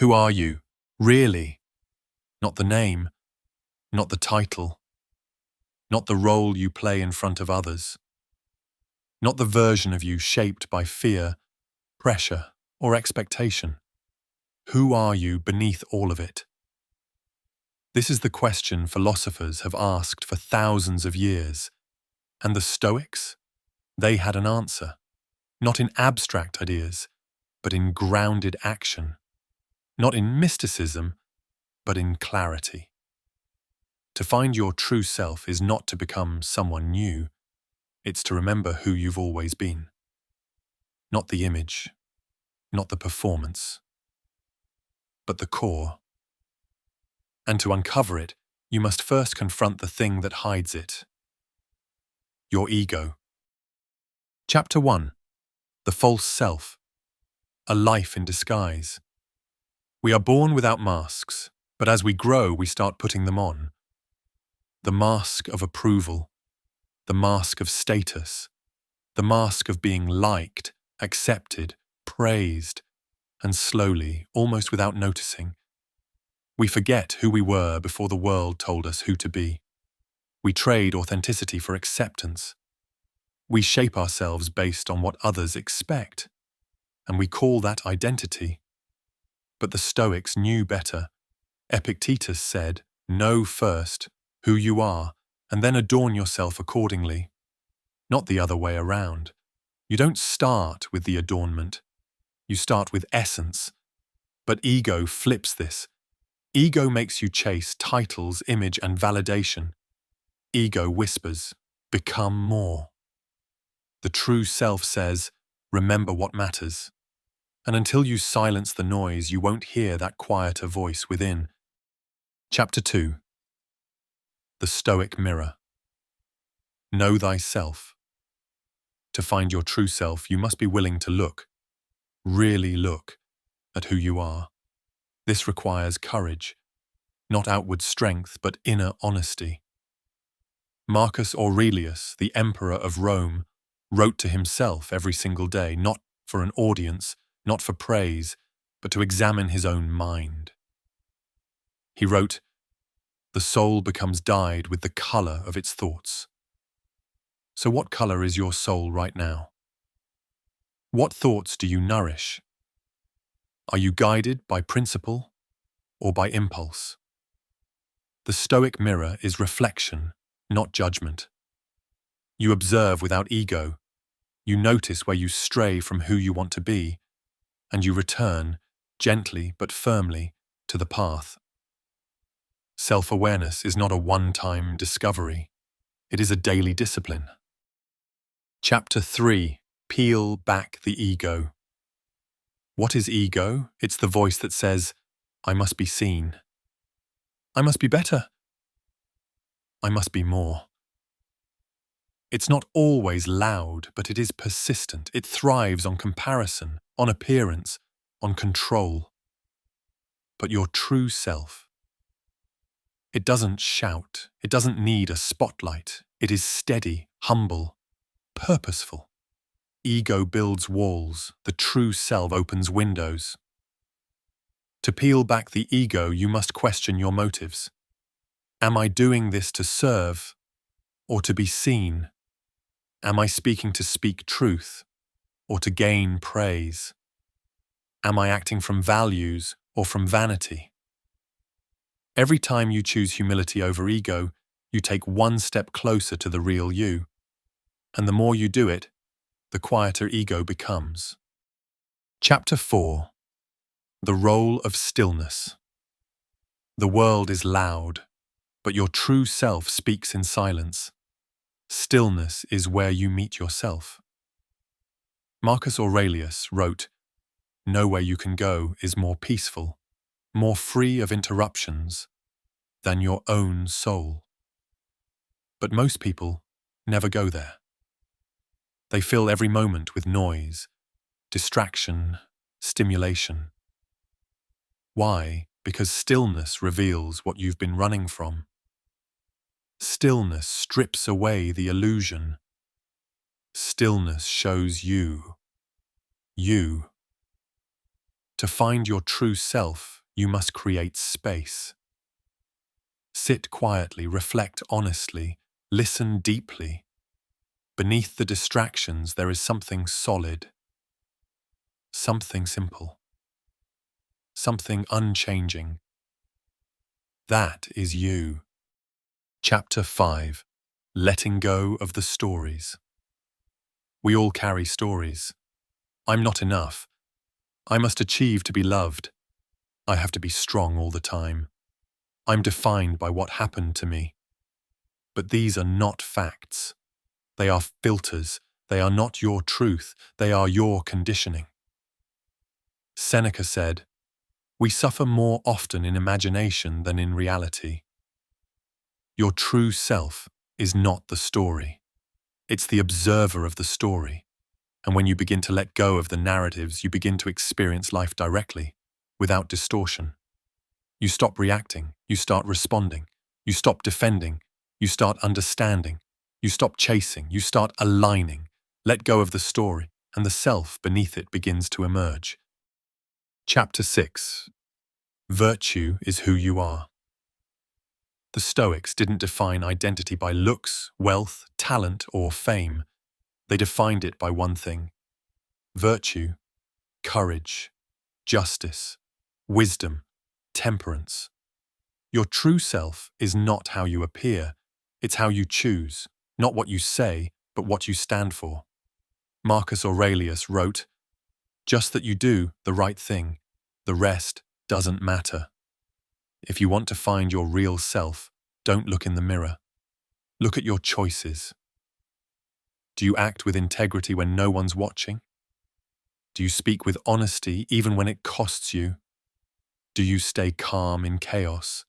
Who are you, really? Not the name, not the title, not the role you play in front of others, not the version of you shaped by fear, pressure, or expectation. Who are you beneath all of it? This is the question philosophers have asked for thousands of years, and the Stoics, they had an answer, not in abstract ideas, but in grounded action, not in mysticism, but in clarity. To find your true self is not to become someone new, it's to remember who you've always been. Not the image, not the performance, but the core. And to uncover it, you must first confront the thing that hides it. Your ego. Chapter 1. The false self. A life in disguise. We are born without masks, but as we grow, we start putting them on. The mask of approval, the mask of status, the mask of being liked, accepted, praised, and slowly, almost without noticing, we forget who we were before the world told us who to be. We trade authenticity for acceptance. We shape ourselves based on what others expect, and we call that identity. But the Stoics knew better. Epictetus said, "Know first who you are, and then adorn yourself accordingly." Not the other way around. You don't start with the adornment. You start with essence. But ego flips this. Ego makes you chase titles, image, and validation. Ego whispers, "Become more." The true self says, "Remember what matters." And until you silence the noise, you won't hear that quieter voice within. Chapter 2. The Stoic Mirror. Know thyself. To find your true self, you must be willing to look, really look, at who you are. This requires courage, not outward strength, but inner honesty. Marcus Aurelius, the emperor of Rome, wrote to himself every single day, not for an audience, not for praise, but to examine his own mind. He wrote, "The soul becomes dyed with the color of its thoughts." So what color is your soul right now? What thoughts do you nourish? Are you guided by principle or by impulse? The Stoic mirror is reflection, not judgment. You observe without ego. You notice where you stray from who you want to be, and you return, gently but firmly, to the path. Self-awareness is not a one-time discovery. It is a daily discipline. Chapter 3. Peel back the ego. What is ego? It's the voice that says, "I must be seen. I must be better. I must be more." It's not always loud, but it is persistent. It thrives on comparison, on appearance, on control. But your true self, it doesn't shout. It doesn't need a spotlight. It is steady, humble, purposeful. Ego builds walls. The true self opens windows. To peel back the ego, you must question your motives. Am I doing this to serve or to be seen? Am I speaking to speak truth or to gain praise? Am I acting from values or from vanity? Every time you choose humility over ego, you take one step closer to the real you. And the more you do it, the quieter ego becomes. Chapter 4. The role of stillness. The world is loud, but your true self speaks in silence. Stillness is where you meet yourself. Marcus Aurelius wrote, "Nowhere you can go is more peaceful, more free of interruptions, than your own soul." But most people never go there. They fill every moment with noise, distraction, stimulation. Why? Because stillness reveals what you've been running from. Stillness strips away the illusion. Stillness shows you. You. To find your true self, you must create space. Sit quietly, reflect honestly, listen deeply. Beneath the distractions, there is something solid, something simple, something unchanging. That is you. Chapter 5. Letting go of the stories. We all carry stories. I'm not enough. I must achieve to be loved. I have to be strong all the time. I'm defined by what happened to me. But these are not facts. They are filters. They are not your truth. They are your conditioning. Seneca said, "We suffer more often in imagination than in reality." Your true self is not the story. It's the observer of the story. And when you begin to let go of the narratives, you begin to experience life directly, without distortion. You stop reacting, you start responding, you stop defending, you start understanding, you stop chasing, you start aligning. Let go of the story, and the self beneath it begins to emerge. Chapter 6. Virtue is who you are. The Stoics didn't define identity by looks, wealth, talent, or fame. They defined it by one thing: virtue, courage, justice, wisdom, temperance. Your true self is not how you appear, it's how you choose, not what you say, but what you stand for. Marcus Aurelius wrote, "Just that you do the right thing, the rest doesn't matter." If you want to find your real self, don't look in the mirror. Look at your choices. Do you act with integrity when no one's watching? Do you speak with honesty even when it costs you? Do you stay calm in chaos?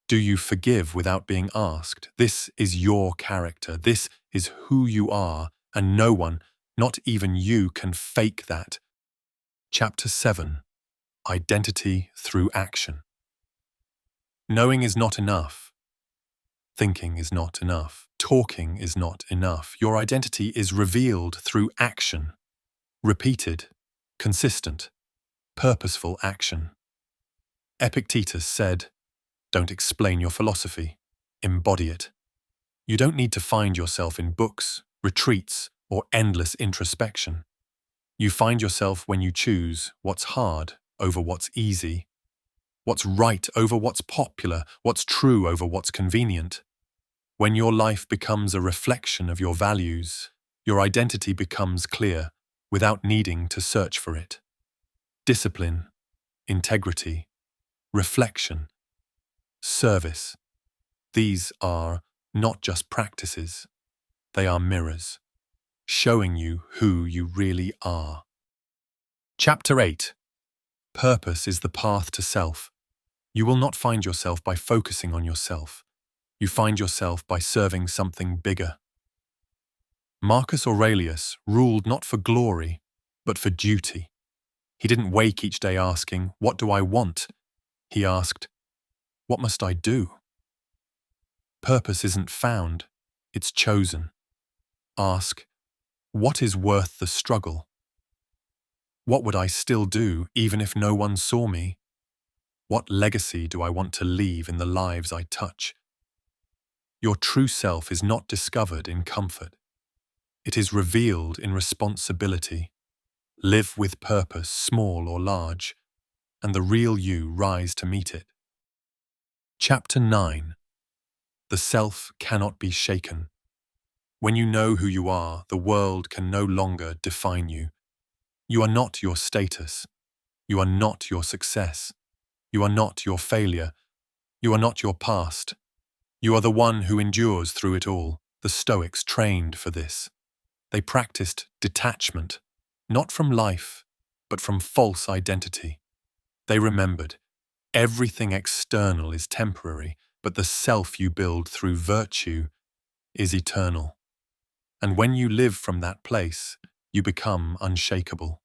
Do you forgive without being asked? This is your character. This is who you are, and no one, not even you, can fake that. Chapter 7. Identity through action. Knowing is not enough. Thinking is not enough. Talking is not enough. Your identity is revealed through action. Repeated, consistent, purposeful action. Epictetus said, "Don't explain your philosophy, embody it." You don't need to find yourself in books, retreats, or endless introspection. You find yourself when you choose what's hard over what's easy, what's right over what's popular, what's true over what's convenient. When your life becomes a reflection of your values, your identity becomes clear without needing to search for it. Discipline, integrity, reflection, service. These are not just practices, they are mirrors, showing you who you really are. Chapter 8. Purpose is the path to self. You will not find yourself by focusing on yourself. You find yourself by serving something bigger. Marcus Aurelius ruled not for glory, but for duty. He didn't wake each day asking, "What do I want?" He asked, "What must I do?" Purpose isn't found, it's chosen. Ask, what is worth the struggle? What would I still do even if no one saw me? What legacy do I want to leave in the lives I touch? Your true self is not discovered in comfort. It is revealed in responsibility. Live with purpose, small or large, and the real you rise to meet it. Chapter 9. The self cannot be shaken. When you know who you are, the world can no longer define you. You are not your status. You are not your success. You are not your failure. You are not your past. You are the one who endures through it all. The Stoics trained for this. They practiced detachment, not from life, but from false identity. They remembered, everything external is temporary, but the self you build through virtue is eternal. And when you live from that place, you become unshakable.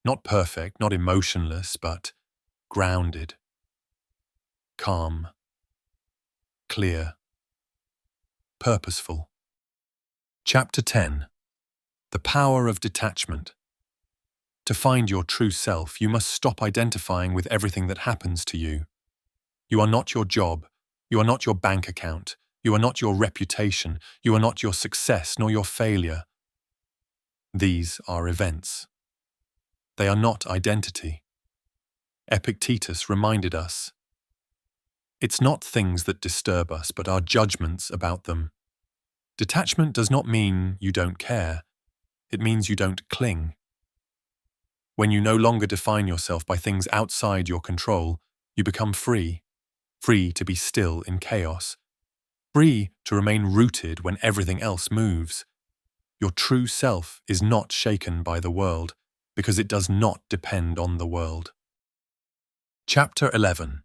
Not perfect, not emotionless, but grounded, calm, clear, purposeful. Chapter 10. The power of detachment. To find your true self, you must stop identifying with everything that happens to you. You are not your job. You are not your bank account. You are not your reputation. You are not your success nor your failure. These are events. They are not identity. Epictetus reminded us, it's not things that disturb us, but our judgments about them. Detachment does not mean you don't care. It means you don't cling. When you no longer define yourself by things outside your control, you become free. Free to be still in chaos. Free to remain rooted when everything else moves. Your true self is not shaken by the world, because it does not depend on the world. Chapter 11.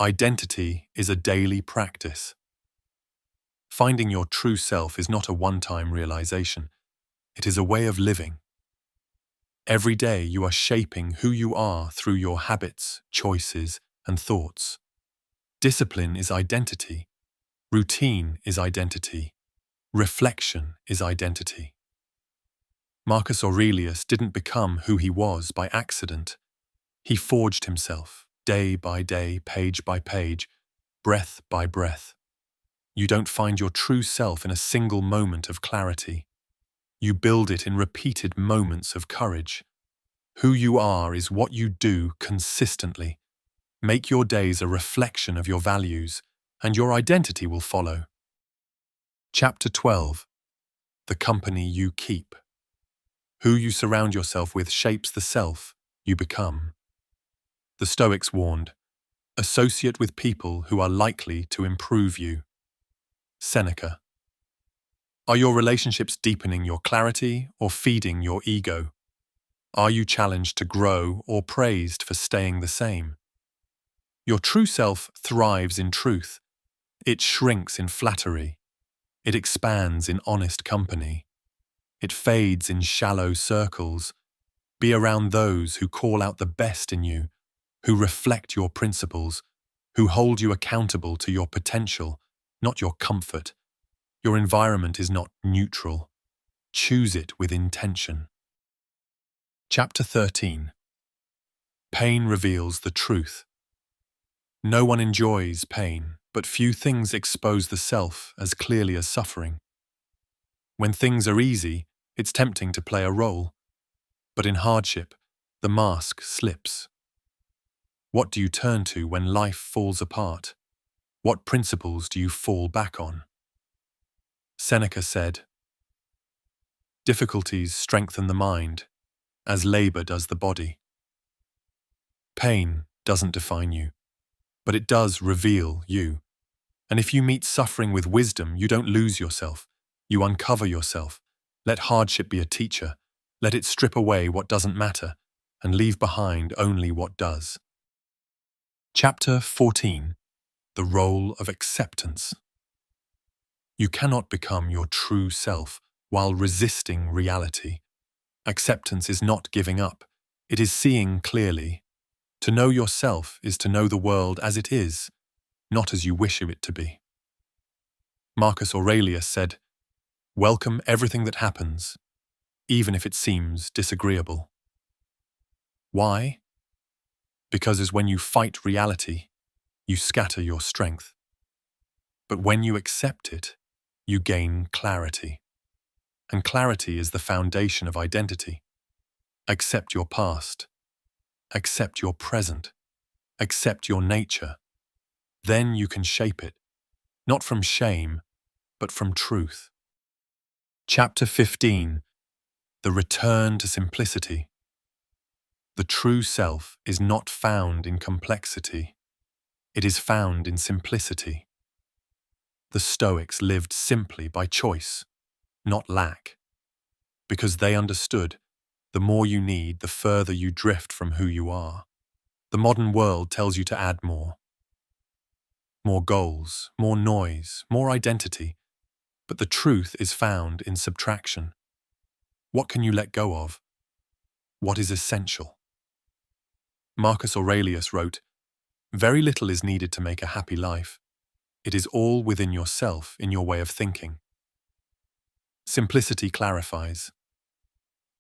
Identity is a daily practice. Finding your true self is not a one-time realization. It is a way of living. Every day you are shaping who you are through your habits, choices, and thoughts. Discipline is identity. Routine is identity. Reflection is identity. Marcus Aurelius didn't become who he was by accident. He forged himself, day by day, page by page, breath by breath. You don't find your true self in a single moment of clarity. You build it in repeated moments of courage. Who you are is what you do consistently. Make your days a reflection of your values, and your identity will follow. Chapter 12. The company you keep. Who you surround yourself with shapes the self you become. The Stoics warned, associate with people who are likely to improve you. Seneca. Are your relationships deepening your clarity or feeding your ego? Are you challenged to grow or praised for staying the same? Your true self thrives in truth. It shrinks in flattery. It expands in honest company. It fades in shallow circles. Be around those who call out the best in you, who reflect your principles, who hold you accountable to your potential, not your comfort. Your environment is not neutral. Choose it with intention. Chapter 13. Pain reveals the truth. No one enjoys pain, but few things expose the self as clearly as suffering. When things are easy, it's tempting to play a role. But in hardship, the mask slips. What do you turn to when life falls apart? What principles do you fall back on? Seneca said, difficulties strengthen the mind, as labor does the body. Pain doesn't define you, but it does reveal you. And if you meet suffering with wisdom, you don't lose yourself. You uncover yourself. Let hardship be a teacher. Let it strip away what doesn't matter and leave behind only what does. Chapter 14. The role of acceptance. You cannot become your true self while resisting reality. Acceptance is not giving up. It is seeing clearly. To know yourself is to know the world as it is, not as you wish it to be. Marcus Aurelius said, welcome everything that happens, even if it seems disagreeable. Why? Because as when you fight reality, you scatter your strength. But when you accept it, you gain clarity. And clarity is the foundation of identity. Accept your past. Accept your present. Accept your nature. Then you can shape it, not from shame, but from truth. Chapter 15. The return to simplicity. The true self is not found in complexity. It is found in simplicity. The Stoics lived simply by choice, not lack, because they understood the more you need, the further you drift from who you are. The modern world tells you to add more. More goals, more noise, more identity, but the truth is found in subtraction. What can you let go of? What is essential? Marcus Aurelius wrote, very little is needed to make a happy life. It is all within yourself, in your way of thinking. Simplicity clarifies.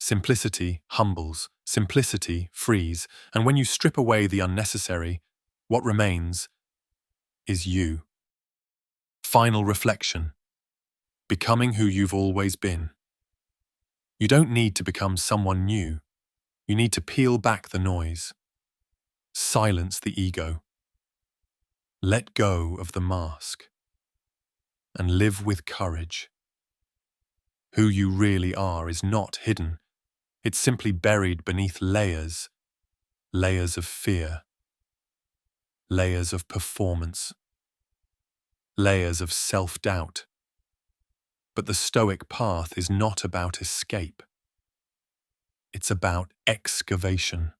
Simplicity humbles, simplicity frees, and when you strip away the unnecessary, what remains is you. Final reflection. Becoming who you've always been. You don't need to become someone new. You need to peel back the noise. Silence the ego. Let go of the mask. And live with courage. Who you really are is not hidden. It's simply buried beneath layers. Layers of fear. Layers of performance. Layers of self-doubt. But the Stoic path is not about escape. It's about excavation.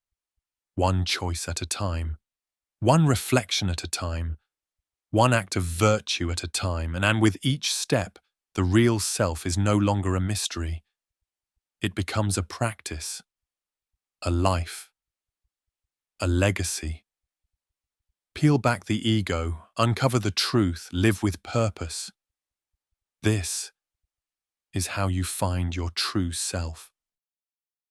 One choice at a time. One reflection at a time. One act of virtue at a time. And with each step, the real self is no longer a mystery. It becomes a practice. A life. A legacy. Peel back the ego, uncover the truth, live with purpose. This is how you find your true self.